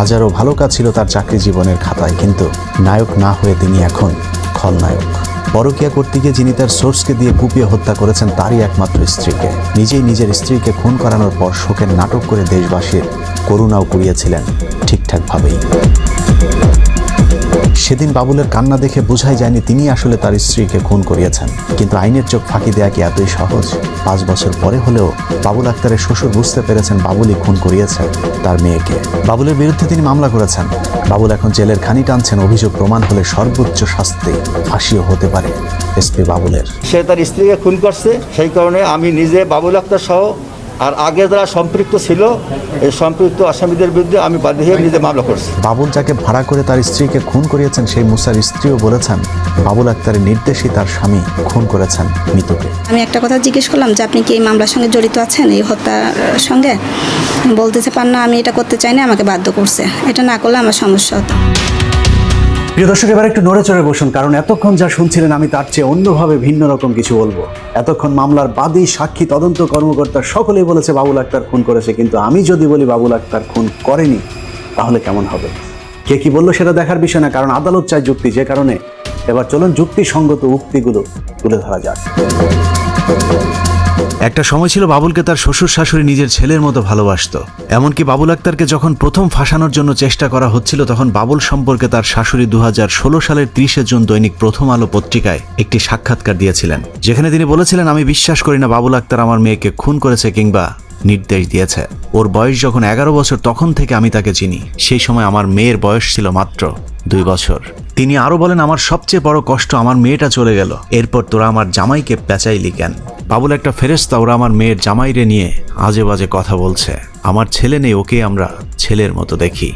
হাজারো ভালো কাজ ছিল তার চাকরি জীবনের খাতায়, কিন্তু নায়ক না হয়ে তিনি এখন খলনায়ক। পরকীয়া করতে গিয়ে যিনি তার সোর্সকে দিয়ে কুপিয়ে হত্যা করেছেন তারই একমাত্র স্ত্রীকে, নিজেই নিজের স্ত্রীকে খুন করানোর পর শোকের নাটক করে দেশবাসীর করুণাও কুড়িয়েছিলেন ঠিকঠাকভাবেই। সেদিন বাবুলের কান্না দেখে বোঝাই যায়নি তিনি আসলে তার স্ত্রীকে খুন করিয়েছেন, কিন্তু আইনের চোখ ফাঁকি দেয়া কি এতই সহজ? 5 বছর পরে হলেও বাবুল আক্তারের শ্বশুর বুঝতে পেরেছেন বাবুলই খুন করিয়েছেন তার মেয়েকে। বাবুলের বিরুদ্ধে তিনি মামলা করেছেন। বাবুল এখন জেলের খানি টানছেন, অভিযোগ প্রমাণ হলে সর্বোচ্চ শাস্তি ফাঁসিও হতে পারে এসপি বাবুলের। সে তার স্ত্রীকে খুন করছে, সেই কারণে আমি নিজে বাবুল আক্তার সহ আর আগে যারা সম্পৃক্ত ছিল এই সম্পৃক্ত আসামিদের বিরুদ্ধে আমি বাধ্য হয়ে নিজে মামলা করছি। বাবুল যাকে ভাড়া করে তার স্ত্রীকে খুন করিয়েছেন সেই মুসার স্ত্রীও বলেছেন বাবুল আক্তারের নির্দেশেই তার স্বামী খুন করেছেন মৃতকে। আমি একটা কথা জিজ্ঞেস করলাম যে আপনি কি এই মামলার সঙ্গে জড়িত আছেন, এই হত্যার সঙ্গে? বলতেছে পার না, আমি এটা করতে চাই না, আমাকে বাধ্য করছে, এটা না করলে আমার সমস্যা হতো। প্রিয় দর্শক, এবার একটু নড়ে চড়ে বসুন, কারণ এতক্ষণ যা শুনছিলেন আমি তার চেয়ে অন্যভাবে ভিন্ন রকম কিছু বলবো। এতক্ষণ মামলার বাদী, সাক্ষী, তদন্ত কর্মকর্তা সকলেই বলেছে বাবুল আক্তার খুন করেছে, কিন্তু আমি যদি বলি বাবুল আক্তার খুন করেনি তাহলে কেমন হবে? কে কি বললো সেটা দেখার বিষয় না, কারণ আদালত চায় যুক্তি। যে কারণে এবার চলুন যুক্তিসঙ্গত উক্তিগুলো তুলে ধরা যাক। একটা সময় ছিল বাবুলকে তার শ্বশুর শাশুড়ি নিজের ছেলের মতো ভালোবাসত। এমনকি বাবুল আক্তারকে যখন প্রথম ফাঁসানোর জন্য চেষ্টা করা হচ্ছিল তখন বাবুল সম্পর্কে তার শাশুড়ি 2016 সালের 30 জুন দৈনিক প্রথম আলো পত্রিকায় একটি সাক্ষাৎকার দিয়েছিলেন, যেখানে তিনি বলেছিলেন, আমি বিশ্বাস করি না বাবুল আক্তার আমার মেয়েকে খুন করেছে কিংবা নির্দেশ দিয়েছে। ওর বয়স যখন 11 বছর তখন থেকে আমি তাকে চিনি। সেই সময় আমার মেয়ের বয়স ছিল মাত্র 2 বছর। তিনি আরো বলেন, আমার সবচেয়ে বড় কষ্ট আমার মেয়েটা চলে গেল, এরপর তোরা আমার জামাইকে পেঁচাইলি কেন? বাবুল একটা ফেরেশতা, ওরা আমার মেয়ের জামাইরে নিয়ে আজে বাজে কথা বলছে। আমার ছেলে নেই, ওকে আমরা ছেলের মতো দেখি।